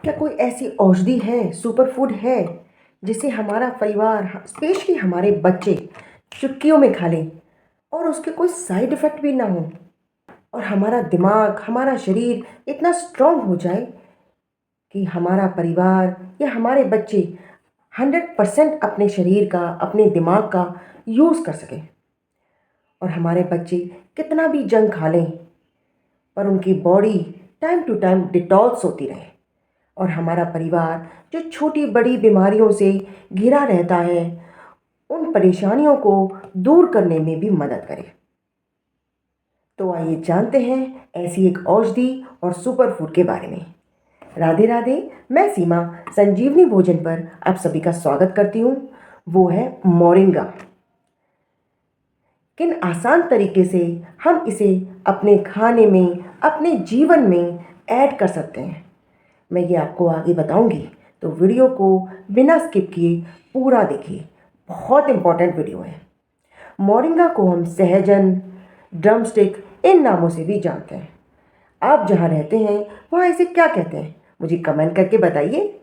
क्या कोई ऐसी औषधि है, सुपर फूड है, जिसे हमारा परिवार, स्पेशली हमारे बच्चे चुटकियों में खा लें और उसके कोई साइड इफ़ेक्ट भी ना हो और हमारा दिमाग, हमारा शरीर इतना स्ट्रॉन्ग हो जाए कि हमारा परिवार या हमारे बच्चे 100% अपने शरीर का, अपने दिमाग का यूज़ कर सकें और हमारे बच्चे कितना भी जंक खा लें पर उनकी body time to time detox होती रहे और हमारा परिवार जो छोटी बड़ी बीमारियों से घिरा रहता है उन परेशानियों को दूर करने में भी मदद करे। तो आइए जानते हैं ऐसी एक औषधि और सुपर फूड के बारे में। राधे राधे, मैं सीमा संजीवनी भोजन पर आप सभी का स्वागत करती हूँ। वो है मोरिंगा। किन आसान तरीके से हम इसे अपने खाने में, अपने जीवन में ऐड कर सकते हैं, मैं ये आपको आगे बताऊंगी। तो वीडियो को बिना स्किप किए पूरा देखिए, बहुत इम्पॉर्टेंट वीडियो है। मोरिंगा को हम सहजन, ड्रमस्टिक इन नामों से भी जानते हैं। आप जहाँ रहते हैं वहाँ इसे क्या कहते हैं, मुझे कमेंट करके बताइए।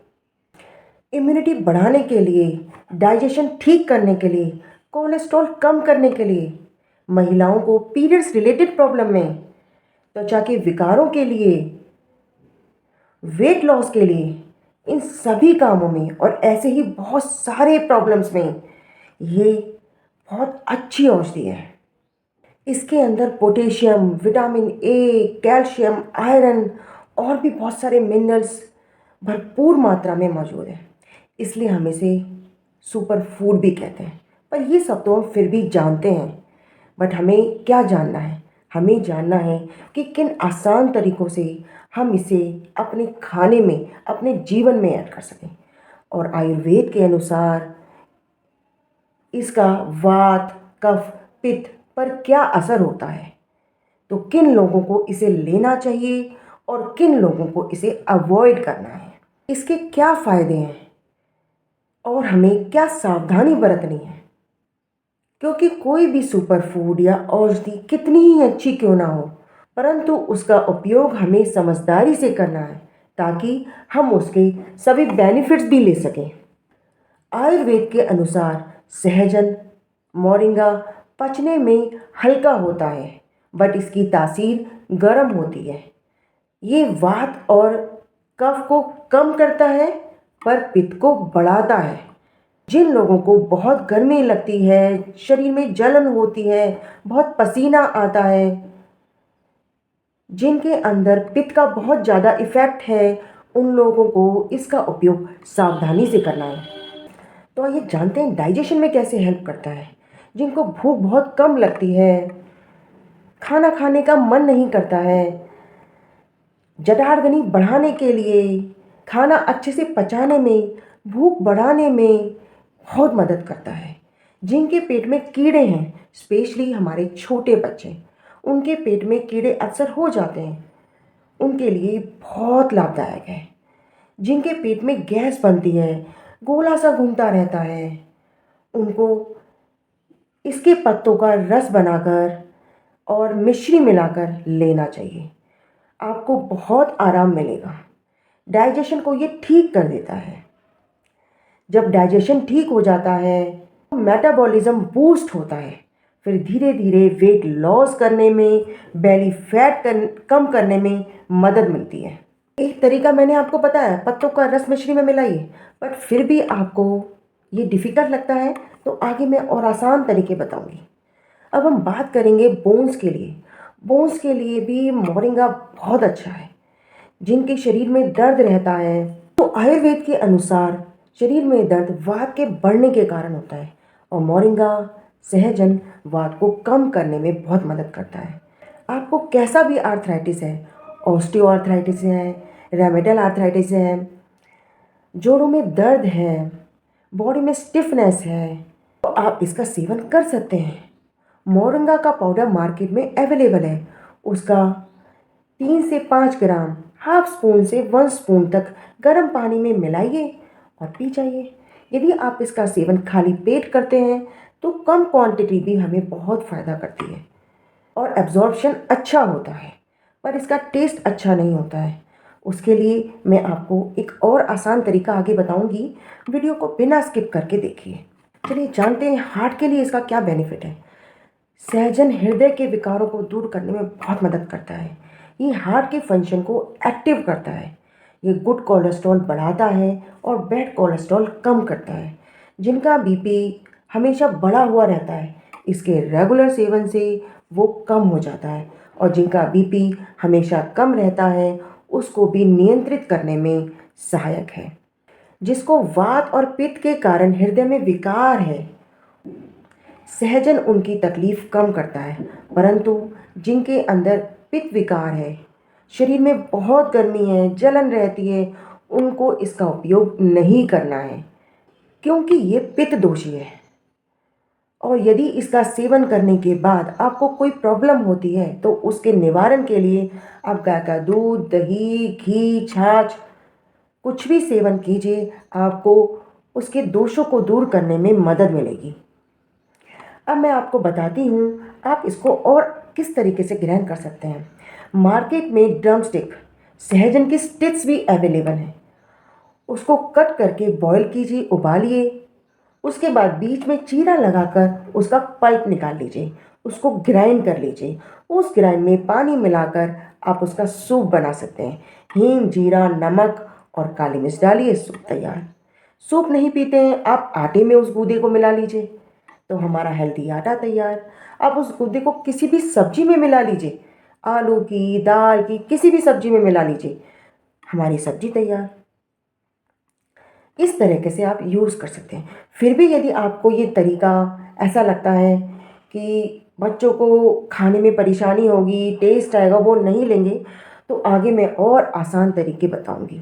इम्यूनिटी बढ़ाने के लिए, डाइजेशन ठीक करने के लिए, कोलेस्ट्रॉल कम करने के लिए, महिलाओं को पीरियड्स रिलेटेड प्रॉब्लम में, त्वचा के विकारों के लिए, वेट लॉस के लिए, इन सभी कामों में और ऐसे ही बहुत सारे प्रॉब्लम्स में ये बहुत अच्छी औषधि है। इसके अंदर potassium, vitamin A, calcium, iron और भी बहुत सारे मिनरल्स भरपूर मात्रा में मौजूद हैं। इसलिए हम इसे सुपर फूड भी कहते हैं। पर ये सब तो हम फिर भी जानते हैं, बट हमें क्या जानना है? हमें जानना है कि किन आसान तरीक़ों से हम इसे अपने खाने में, अपने जीवन में ऐड कर सकें। और आयुर्वेद के अनुसार इसका वात, कफ, पित्त पर क्या असर होता है, तो किन लोगों को इसे लेना चाहिए और किन लोगों को इसे अवॉइड करना है, इसके क्या फ़ायदे हैं और हमें क्या सावधानी बरतनी है। क्योंकि कोई भी सुपर फूड या औषधि कितनी ही अच्छी क्यों ना हो, परंतु उसका उपयोग हमें समझदारी से करना है ताकि हम उसके सभी बेनिफिट्स भी ले सकें। आयुर्वेद के अनुसार सहजन, मोरिंगा पचने में हल्का होता है, बट इसकी तासीर गर्म होती है। ये वात और कफ को कम करता है पर पित्त को बढ़ाता है। जिन लोगों को बहुत गर्मी लगती है, शरीर में जलन होती है, बहुत पसीना आता है, जिनके अंदर पित्त का बहुत ज़्यादा इफ़ेक्ट है, उन लोगों को इसका उपयोग सावधानी से करना है। तो आइए जानते हैं डाइजेशन में कैसे हेल्प करता है। जिनको भूख बहुत कम लगती है, खाना खाने का मन नहीं करता है, जठारगनी बढ़ाने के लिए, खाना अच्छे से पचाने में, भूख बढ़ाने में बहुत मदद करता है। जिनके पेट में कीड़े हैं, स्पेशली हमारे छोटे बच्चे, उनके पेट में कीड़े अक्सर हो जाते हैं, उनके लिए बहुत लाभदायक है। जिनके पेट में गैस बनती है, गोला सा घूमता रहता है, उनको इसके पत्तों का रस बनाकर और मिश्री मिलाकर लेना चाहिए। आपको बहुत आराम मिलेगा। डाइजेशन को ये ठीक कर देता है। जब डाइजेशन ठीक हो जाता है तो मेटाबॉलिज्म बूस्ट होता है, फिर धीरे धीरे वेट लॉस करने में, बेली फैट कम करने में मदद मिलती है। एक तरीका मैंने आपको बताया, पत्तों का रस मिश्री में मिलाइए, बट फिर भी आपको ये डिफ़िकल्ट लगता है तो आगे मैं और आसान तरीके बताऊंगी। अब हम बात करेंगे बोन्स के लिए। बोन्स के लिए भी मोरिंगा बहुत अच्छा है। जिनके शरीर में दर्द रहता है, तो आयुर्वेद के अनुसार शरीर में दर्द वात के बढ़ने के कारण होता है और मोरिंगा सहजन वात को कम करने में बहुत मदद करता है। आपको कैसा भी आर्थराइटिस है, ऑस्टियो आर्थराइटिस है, रेमेटल आर्थराइटिस है, जोड़ों में दर्द है, बॉडी में स्टिफनेस है, तो आप इसका सेवन कर सकते हैं। मोरिंगा का पाउडर मार्केट में अवेलेबल है। उसका 3 से 5 ग्राम हाफ स्पून से 1 स्पून तक गर्म पानी में मिलाइए और पी जाइए। यदि आप इसका सेवन खाली पेट करते हैं तो कम क्वांटिटी भी हमें बहुत फ़ायदा करती है और एब्जॉर्प्शन अच्छा होता है, पर इसका टेस्ट अच्छा नहीं होता है। उसके लिए मैं आपको एक और आसान तरीका आगे बताऊंगी। वीडियो को बिना स्किप करके देखिए। चलिए जानते हैं हार्ट के लिए इसका क्या बेनिफिट है। सहजन हृदय के विकारों को दूर करने में बहुत मदद करता है। ये हार्ट के फंक्शन को एक्टिव करता है। ये गुड कोलेस्ट्रॉल बढ़ाता है और बैड कोलेस्ट्रॉल कम करता है। जिनका बीपी हमेशा बढ़ा हुआ रहता है, इसके रेगुलर सेवन से वो कम हो जाता है। और जिनका बीपी हमेशा कम रहता है, उसको भी नियंत्रित करने में सहायक है। जिसको वात और पित्त के कारण हृदय में विकार है, सहजन उनकी तकलीफ कम करता है। परंतु जिनके अंदर पित्त विकार है, शरीर में बहुत गर्मी है, जलन रहती है, उनको इसका उपयोग नहीं करना है, क्योंकि ये पित्त दोषी है। और यदि इसका सेवन करने के बाद आपको कोई प्रॉब्लम होती है, तो उसके निवारण के लिए आप गाय का दूध, दही, घी, छाछ कुछ भी सेवन कीजिए, आपको उसके दोषों को दूर करने में मदद मिलेगी। अब मैं आपको बताती हूँ आप इसको और किस तरीके से ग्रहण कर सकते हैं। मार्केट में ड्रम स्टिक सहजन की स्टिक्स भी अवेलेबल हैं। उसको कट करके बॉईल कीजिए, उबालिए। उसके बाद बीच में चीरा लगाकर उसका पल्प निकाल लीजिए, उसको ग्राइंड कर लीजिए। उस ग्राइंड में पानी मिलाकर आप उसका सूप बना सकते हैं। हींग, जीरा, नमक और काली मिर्च डालिए, सूप तैयार। सूप नहीं पीते हैं, आप आटे में उस गूदे को मिला लीजिए, तो हमारा हेल्दी आटा तैयार। आप उस गूदे को किसी भी सब्जी में मिला लीजिए, आलू की, दाल की, किसी भी सब्जी में मिला लीजिए, हमारी सब्जी तैयार। इस तरीके से आप यूज़ कर सकते हैं। फिर भी यदि आपको ये तरीका ऐसा लगता है कि बच्चों को खाने में परेशानी होगी, टेस्ट आएगा, वो नहीं लेंगे, तो आगे मैं और आसान तरीके बताऊंगी।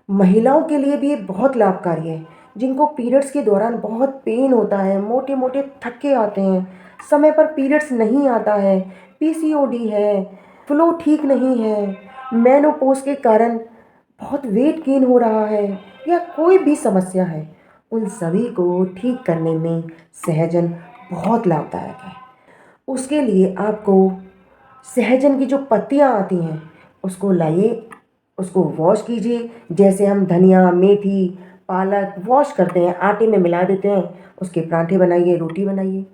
महिलाओं के लिए भी ये बहुत लाभकारी है। जिनको पीरियड्स के दौरान बहुत पेन होता है, मोटे मोटे थक्के आते हैं, समय पर पीरियड्स नहीं आता है, पीसीओडी है, फ्लो ठीक नहीं है, मेनोपॉज के कारण बहुत वेट गेन हो रहा है, या कोई भी समस्या है, उन सभी को ठीक करने में सहजन बहुत लाभदायक है। उसके लिए आपको सहजन की जो पत्तियाँ आती हैं, उसको लाइए, उसको वॉश कीजिए। जैसे हम धनिया, मेथी, पालक वॉश करते हैं, आटे में मिला देते हैं, उसके पराठे बनाइए, रोटी बनाइए।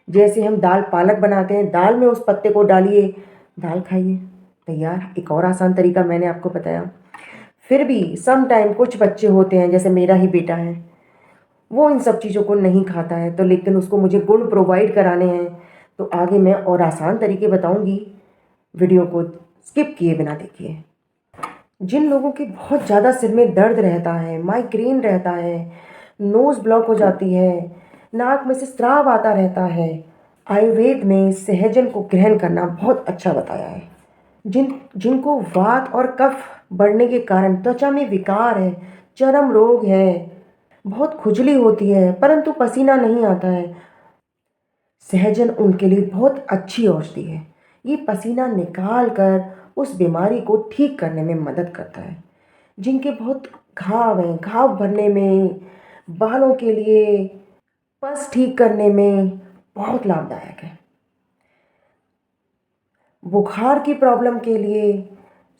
जैसे हम दाल पालक बनाते हैं, दाल में उस पत्ते को डालिए, दाल खाइए, तैयार। एक और आसान तरीका मैंने आपको बताया। फिर भी सम टाइम कुछ बच्चे होते हैं, जैसे मेरा ही बेटा है, वो इन सब चीज़ों को नहीं खाता है, तो लेकिन उसको मुझे गुण प्रोवाइड कराने हैं, तो आगे मैं और आसान तरीके बताऊंगी। वीडियो को स्किप किए बिना देखिए। जिन लोगों के बहुत ज़्यादा सिर में दर्द रहता है, माइग्रेन रहता है, नोज़ ब्लॉक हो जाती है, नाक में से स्राव आता रहता है, आयुर्वेद में सहजन को ग्रहण करना बहुत अच्छा बताया है। जिनको वात और कफ बढ़ने के कारण त्वचा में विकार है, चर्म रोग है, बहुत खुजली होती है, परंतु पसीना नहीं आता है, सहजन उनके लिए बहुत अच्छी औषधि है। ये पसीना निकाल कर उस बीमारी को ठीक करने में मदद करता है। जिनके बहुत घाव हैं, घाव भरने में, बालों के लिए, पस ठीक करने में बहुत लाभदायक है। बुखार की प्रॉब्लम के लिए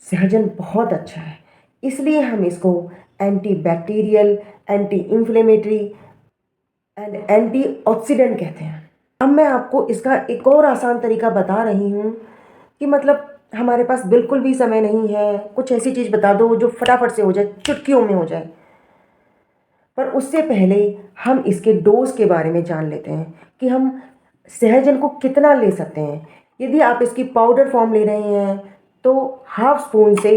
सहजन बहुत अच्छा है, इसलिए हम इसको anti bacterial, anti inflammatory and antioxidant कहते हैं। अब मैं आपको इसका एक और आसान तरीका बता रही हूँ कि मतलब हमारे पास बिल्कुल भी समय नहीं है, कुछ ऐसी चीज़ बता दो जो फटाफट से हो जाए, चुटकियों में हो जाए। पर उससे पहले हम इसके डोज के बारे में जान लेते हैं कि हम सहजन को कितना ले सकते हैं। यदि आप इसकी पाउडर फॉर्म ले रहे हैं, तो हाफ स्पून से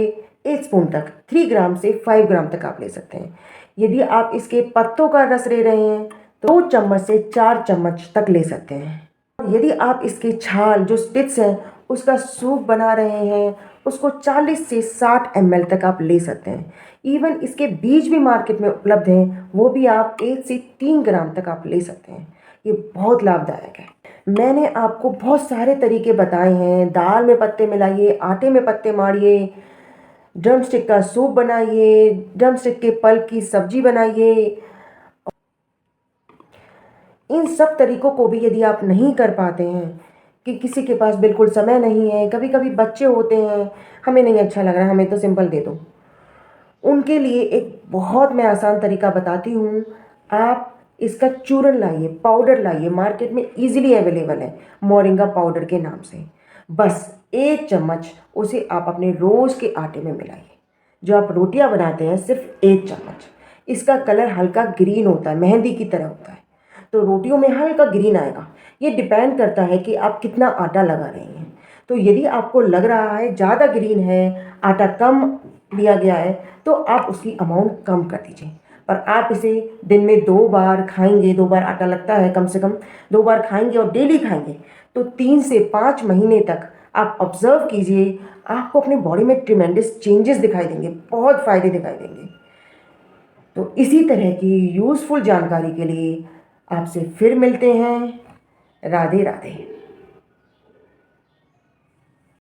1 स्पून तक, 3 ग्राम से 5 ग्राम तक आप ले सकते हैं। यदि आप इसके पत्तों का रस ले रहे हैं, तो 2 चम्मच से 4 चम्मच तक ले सकते हैं। यदि आप इसकी छाल जो स्टिक्स हैं, उसका सूप बना रहे हैं, उसको 40 से 60 ml तक आप ले सकते हैं। इवन इसके बीज भी मार्केट में उपलब्ध हैं, वो भी आप 1 से 3 ग्राम तक आप ले सकते हैं। ये बहुत लाभदायक है। मैंने आपको बहुत सारे तरीके बताए हैं। दाल में पत्ते मिलाइए, आटे में पत्ते मारिए, ड्रम स्टिक का सूप बनाइए, ड्रम स्टिक के पल्प की सब्जी बनाइए। इन सब तरीकों को भी यदि आप नहीं कर पाते हैं, कि किसी के पास बिल्कुल समय नहीं है, कभी कभी बच्चे होते हैं, हमें नहीं अच्छा लग रहा, हमें तो सिंपल दे दो, उनके लिए एक बहुत मैं आसान तरीका बताती हूँ। आप इसका चूरन लाइए, पाउडर लाइए, मार्केट में इजीली अवेलेबल है मोरिंगा पाउडर के नाम से। बस 1 चम्मच उसे आप अपने रोज़ के आटे में मिलाइए। जो आप रोटियां बनाते हैं सिर्फ 1 चम्मच। इसका कलर हल्का ग्रीन होता है, मेहंदी की तरह होता है, तो रोटियों में हल्का ग्रीन आएगा। ये डिपेंड करता है कि आप कितना आटा लगा रहे हैं। तो यदि आपको लग रहा है ज़्यादा ग्रीन है, आटा कम लिया गया है, तो आप उसकी अमाउंट कम कर दीजिए। पर आप इसे दिन में 2 बार खाएंगे, 2 बार आटा लगता है, कम से कम 2 बार खाएंगे और डेली खाएंगे, तो 3 से 5 महीने तक आप ऑब्जर्व कीजिए, आपको अपने बॉडी में ट्रिमेंडस चेंजेस दिखाई देंगे, बहुत फ़ायदे दिखाई देंगे। तो इसी तरह की यूज़फुल जानकारी के लिए आपसे फिर मिलते हैं। राधे राधे।